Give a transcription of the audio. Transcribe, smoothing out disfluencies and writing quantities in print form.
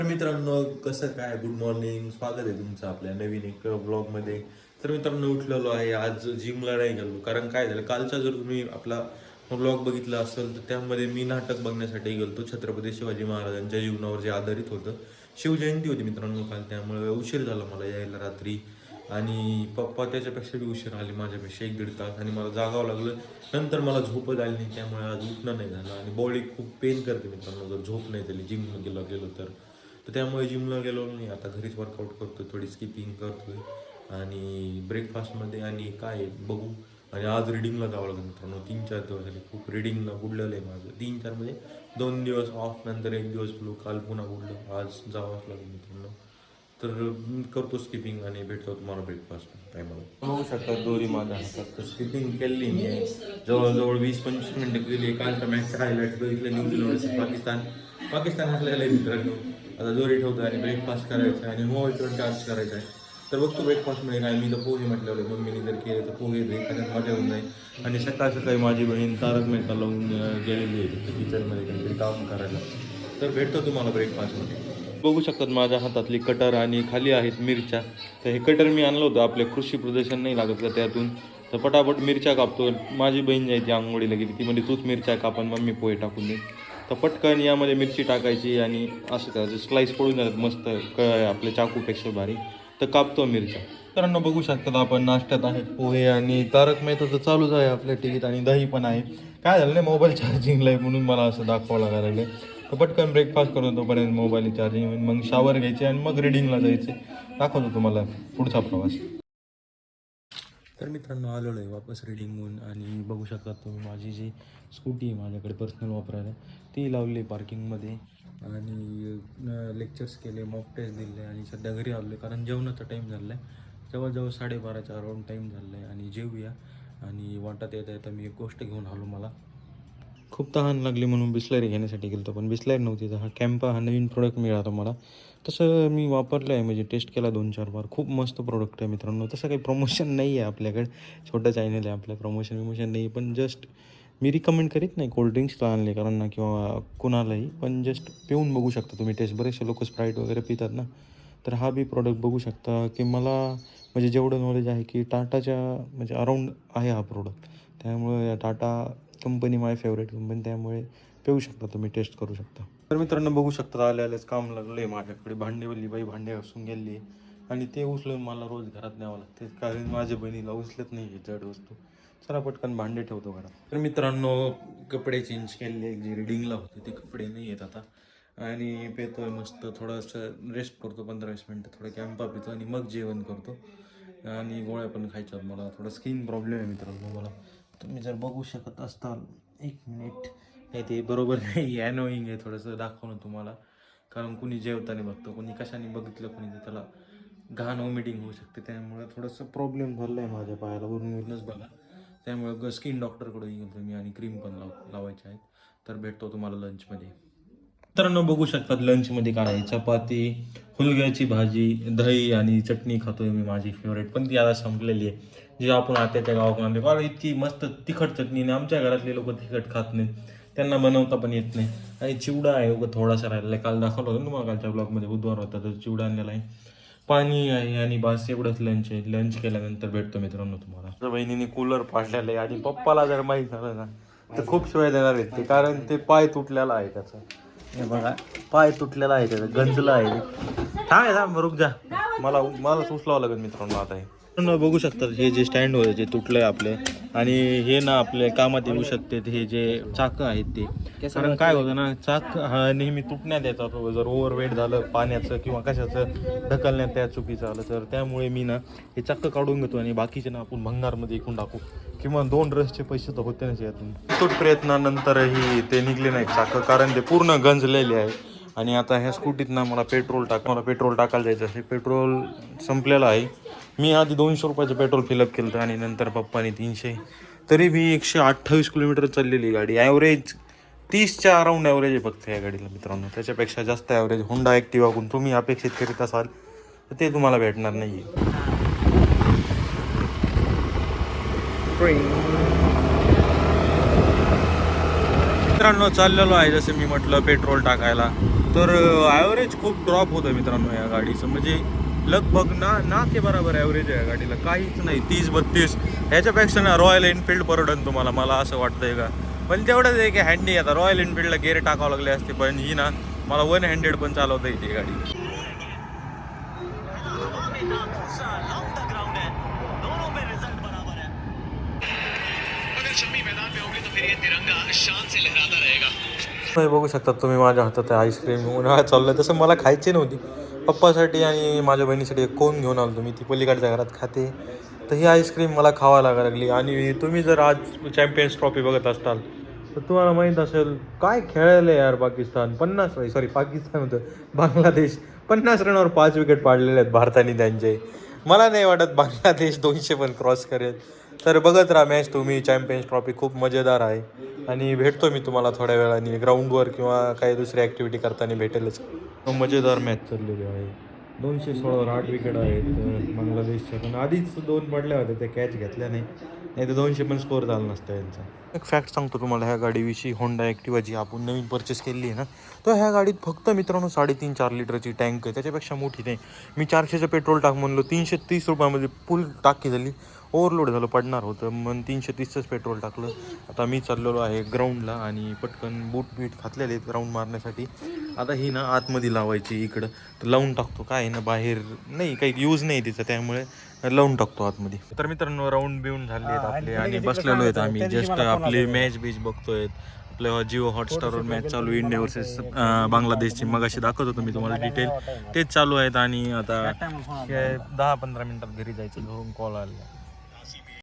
तर मित्रांनो कसं काय गुड मॉर्निंग, स्वागत आहे तुमचं आपल्या नवीन एक ब्लॉगमध्ये. तर मित्रांनो उठलेलो आहे, आज जिमला नाही गेलो कारण काय झालं, कालचा जर तुम्ही आपला ब्लॉग बघितला असेल तर त्यामध्ये मी नाटक बघण्यासाठी गेलो. छत्रपती शिवाजी महाराजांच्या जीवनावर जे आधारित होतं. शिवजयंती होती मित्रांनो काल, त्यामुळे उशीर झाला मला यायला रात्री. आणि पप्पा त्याच्यापेक्षा बी उशीर आले, माझ्यापेक्षा 1-1.5 तास, आणि मला जागावं लागलं. नंतर मला झोपच आली नाही, त्यामुळे आज उठणं नाही झालं आणि बॉडी खूप पेन करते मित्रांनो जर झोप नाही झाली जिम गेलो तर त्यामुळे जिमला गेलो नाही. आता घरीच वर्कआउट करतो, थोडी स्किपिंग करतोय आणि ब्रेकफास्टमध्ये आणि काय बघू. आणि आज रिडिंगला जावं लागेल मित्रांनो, 3-4 दिवस झाले खूप रिडिंगला बुडलेलं आहे माझं. 3-4 म्हणजे 2 दिवस ऑफ, नंतर 1 दिवस ब्लू, काल पुन्हा बुडलं, आज जावंच लागेल मित्रांनो. तर करतो स्किपिंग आणि भेटतो तुम्हाला ब्रेकफास्ट टायमाला. बघू शकता दोरी माझ्या हातात, तर स्किपिंग केली मी जवळजवळ 20-25 मिनटं केली. कालच्या मॅचचा हायलाईट बघितलं, न्यूझीलंड पाकिस्तान हरलेलं आहे मित्रांनो. आता दोरी ठेवतो आणि ब्रेकफास्ट करायचा आहे आणि मोबाईलवर चार्ज करायचा आहे. तर बघतो ब्रेकफास्टमध्ये काय, मी तर पोहे म्हटलेलं मम्मीने जर केले तर पोहे एखाद्यात मजा होऊन जाईल. आणि सकाळ सकाळी माझी बहीण तारक मेहता लावून गेलेली आहे किचनमध्ये काहीतरी काम करायला. तर भेटतो तुम्हाला ब्रेकफास्टमध्ये. बघू शकतात माझ्या हातातली कटर आणि खाली आहेत मिरच्या. तर हे कटर मी आणलं होतं, आपल्या कृषी प्रदर्शन नाही लागत का त्यातून. तर पटापट मिरच्या कापतो. माझी बहीण जायची आंघोळीला गेली, ती म्हणजे तूच मिरच्या कापन मम्मी पोहे टाकून दे. तर पटकन यामध्ये मिरची टाकायची आणि असं करायचं, स्लाईस पडून जातात मस्त आपल्या चाकूपेक्षा भारी. तर कापतो मिरच्या. मित्रांनो बघू शकतात आपण नाश्त्यात आहेत पोहे आणि तारक मेहता तर चालूच आहे आपल्या टीव्हीत, आणि दही पण आहे. काय झालं नाही, मोबाईल चार्जिंगला आहे म्हणून मला असं दाखवावं लागायला लागलं. तर पटकन ब्रेकफास्ट करून तोपर्यंत मोबाईल चार्जिंग, मग शावर घ्यायचे आणि मग रिडिंगला जायचे. दाखवतो तुम्हाला पुढचा प्रवास. तर मित्रांनो आलेलो आहे वापस रिडिंगहून, आणि बघू शकता तुम्ही माझी जी स्कूटी आहे माझ्याकडे पर्सनल वापरायला, ती लावली पार्किंगमध्ये. आणि लेक्चर्स केले, मॉक टेस्ट दिले आणि सध्या घरी आलो आहे कारण जेवणाचा टाईम झाला आहे. जवळजवळ 12:30च्या अराऊंड टाईम झाला आहे आणि जेवूया. आणि वाटत येता मी एक गोष्ट घेऊन आलो. मला खूप तहान लागली म्हणून बिस्लरी घेण्यासाठी गेलो होतो, पण बिस्लरी नव्हती. तर हा कॅम्पा हा नवीन प्रोडक्ट मिळाला मला. तसं मी वापरलं आहे, म्हणजे टेस्ट केला 2-4 बार. खूप मस्त प्रोडक्ट आहे मित्रांनो. तसं काही प्रमोशन नाही आहे आपल्याकडे, छोटं चॅनल आहे आपलं, प्रमोशन नाही आहे. पण जस्ट मी रिकमेंड करीत नाही कोल्ड्रिंक्सला आणले कारण ना, किंवा कुणालाही, पण जस्ट पिऊन बघू शकता तुम्ही टेस्ट. बरेचसे लोक स्प्राईट वगैरे पितात ना, तर हा बी प्रोडक्ट बघू शकता. की मला म्हणजे जेवढं नॉलेज आहे की टाटाच्या म्हणजे अराऊंड आहे हा प्रोडक्ट, त्यामुळे टाटा कंपनी माय फेवरेट कंपनी, त्यामुळे पिऊ शकता तुम्ही, टेस्ट करू शकता. तर मित्रांनो बघू शकता आलेच काम लागलं आहे माझ्याकडे. भांडेवली बाई भांडे घासून गेली आणि ते उचलून मला रोज घरात न्यावं लागते कारण माझ्या बहिणीला उचलत नाही जड वस्तू. चला पटकन भांडे ठेवतो घरात. तर मित्रांनो कपडे चेंज केले, जे रिडिंगला होते ते कपडे नाही आहेत आता. आणि पेतोय मस्त, थोडंसं रेस्ट करतो 15-20 मिनटं, थोडं कॅम्पा पितो आणि मग जेवण करतो. आणि गोळ्या पण खायच्यात मला. थोडा स्किन प्रॉब्लेम आहे मित्रांनो मला. तुम्ही जर बघू शकत असताल, 1 मिनिट. नाही ते बरोबर नाही, ॲनोईंग आहे थोडंसं दाखवणं तुम्हाला. कारण कुणी जेवताना बघतो, कुणी कशाने बघितलं, कुणी तर त्याला घाण वॉमिटिंग होऊ शकते. त्यामुळे थोडंसं प्रॉब्लेम झालं आहे माझ्या पायाला, वरूनच बघा. त्यामुळे स्किन डॉक्टरकडे गेलो मी आणि क्रीम पण लावायचे आहेत. तर भेटतो तुम्हाला लंचमध्ये. मित्रांनो बघू शकतात लंचमध्ये काय आहे, चपाती, हुलग्याची भाजी, दही आणि चटणी खातोय मी, माझी फेवरेट. पण ती आता संपलेली आहे, जी आपण आत्याच्या गावाकडून आणली. कारण इतकी मस्त तिखट चटणी, आणि आमच्या घरातले लोक तिखट खात नाहीत, त्यांना बनवता पण येत नाही. आणि चिवडा आहे उगा थोडासा राहिलेला आहे, काल दाखवलं होतं तुम्हाला कालच्या ब्लॉगमध्ये, बुधवार होता तर चिवडा आणलेला आहे. पाणी आहे आणि बस एवढंच लंच आहे. लंच केल्यानंतर भेटतो मित्रांनो तुम्हाला. माझ्या बहिणीने कूलर पाडलेलं आहे आणि पप्पाला जर माहीत झालं ना तर खूप शिवाय देणार आहेत ते, कारण ते पाय तुटलेला आहे त्याचा. हे बघा, पाय तुटलेला आहे त्याचा, गंजला आहे. थांब रुक जा, मला उचलावं लागेल मित्रांनो आता. हे बघू शकतात हे जे स्टँड होते जे तुटलंय आपले, आणि हे ना आपले कामात येऊ शकते हे जे चाक आहेत ते. कारण काय होतं ना, चाक हा नेहमी तुटण्यात येतात. जर ओव्हरवेट झालं पाण्याचं किंवा कशाचं ढकलण्यात त्या चुकीचं आलं तर त्यामुळे मी ना हे चाक काढून घेतो आणि बाकीचे ना आपण भंगारमध्ये विकून टाकू, किंवा 2 ड्रेसचे पैसे तर होते ना यातून. खूप प्रयत्नानंतरही ते निघले नाहीत चाक, कारण ते पूर्ण गंजलेले आहे. आणि आता ह्या स्कूटीत ना मला पेट्रोल टाकायला जायचं आहे. पेट्रोल संपलेलं आहे. मी आधी 200 रुपयाचं पेट्रोल फिलअप केलं होतं आणि नंतर पप्पाने 300. तरी मी 128 किलोमीटर चाललेली गाडी. ॲव्हरेज 30च्या अराऊंड ॲव्हरेज आहे फक्त या गाडीला मित्रांनो. त्याच्यापेक्षा जास्त ॲव्हरेज होंडा ॲक्टिवाकडून तुम्ही अपेक्षित करीत असाल तर ते तुम्हाला भेटणार नाही आहे. मित्रांनो चाललेलो आहे जसं मी म्हटलं पेट्रोल टाकायला. तर ॲव्हरेज खूप ड्रॉप होतं मित्रांनो या गाडीचं, म्हणजे लगभग ना के बरोबर ॲव्हरेज आहे या गाडीला, काहीच नाही. 30-32 ह्याच्यापेक्षा ना रॉयल एनफिल्ड परवडन तुम्हाला, मला असं वाटतंय का. पण तेवढंच आहे की हँडी, आता रॉयल एनफिल्डला गेअर टाकावं लागले असते, पण ही ना मला 1 हँडेड पण चालवता येते गाडी. बघू शकता तुम्ही माझ्या हातात आईस्क्रीम, उन्हाळ्यात चाललं तसं मला खायची नव्हती. पप्पासाठी आणि माझ्या बहिणीसाठी एक कोन घेऊन आलो तुम्ही, ती पलीकडच्या घरात खाते, तर ही आईस्क्रीम मला खावा लागायला लागली. आणि तुम्ही जर आज चॅम्पियन्स ट्रॉफी बघत असाल तर तुम्हाला माहीत असेल काय खेळायला यार पाकिस्तान. पाकिस्तान होतं, बांगलादेश 50 रनवर 5 विकेट पाडलेले आहेत भारताने त्यांचे. मला नाही वाटत बांगलादेश 200 पण क्रॉस करेल. तर बघत राहा मॅच तुम्ही, चॅम्पियन्स ट्रॉफी खूप मजेदार आहे. आणि भेटतो मी तुम्हाला थोड्या वेळाने ग्राउंडवर किंवा काही दुसरी ॲक्टिव्हिटी करताना भेटेलच. मजेदार मॅच चाललेली आहे. 216वर 8 विकेट आहेत बांगलादेशच्या, पण आधीच 2 पडल्या होत्या, त्या कॅच घेतल्या नाही तर 200 पण स्कोअर झाला नसता यांचा. एक फॅक्ट सांगतो तुम्हाला ह्या गाडीविषयी. होंडा ॲक्टिवा जी आपण नवीन परचेस केली आहे ना, तर ह्या गाडीत फक्त मित्रांनो 3.5-4 लिटरची टँक आहे, त्याच्यापेक्षा मोठी नाही. मी 400चं पेट्रोल टाक म्हणलो, 330 रुपयामध्ये फुल टाकी झाली. ओव्हरलोड झालं, पडणार होतं, मग 330चंच पेट्रोल टाकलं. आता मी चाललेलो आहे ग्राउंडला आणि पटकन बूट घातलेले आहेत ग्राउंड मारण्यासाठी. आता ही ना आतमध्ये लावायची इकडं, तर लावून टाकतो. काय आहे ना, बाहेर नाही काही यूज नाही तिचं, त्यामुळे लावून टाकतो आतमध्ये. तर मित्रांनो राऊंड बिऊन झाले आहेत आपले आणि बसलेलो आहेत आम्ही, जस्ट आपली मॅच बघतोय. आपल्या जिओ हॉटस्टारवर मॅच चालू, इंडिया वर्सेस बांगलादेशची. मग अशी दाखवत होतो मी तुम्हाला डिटेल, तेच चालू आहेत. आणि आता 10-15 मिनिटात घरी जायचं, घरून कॉल आला.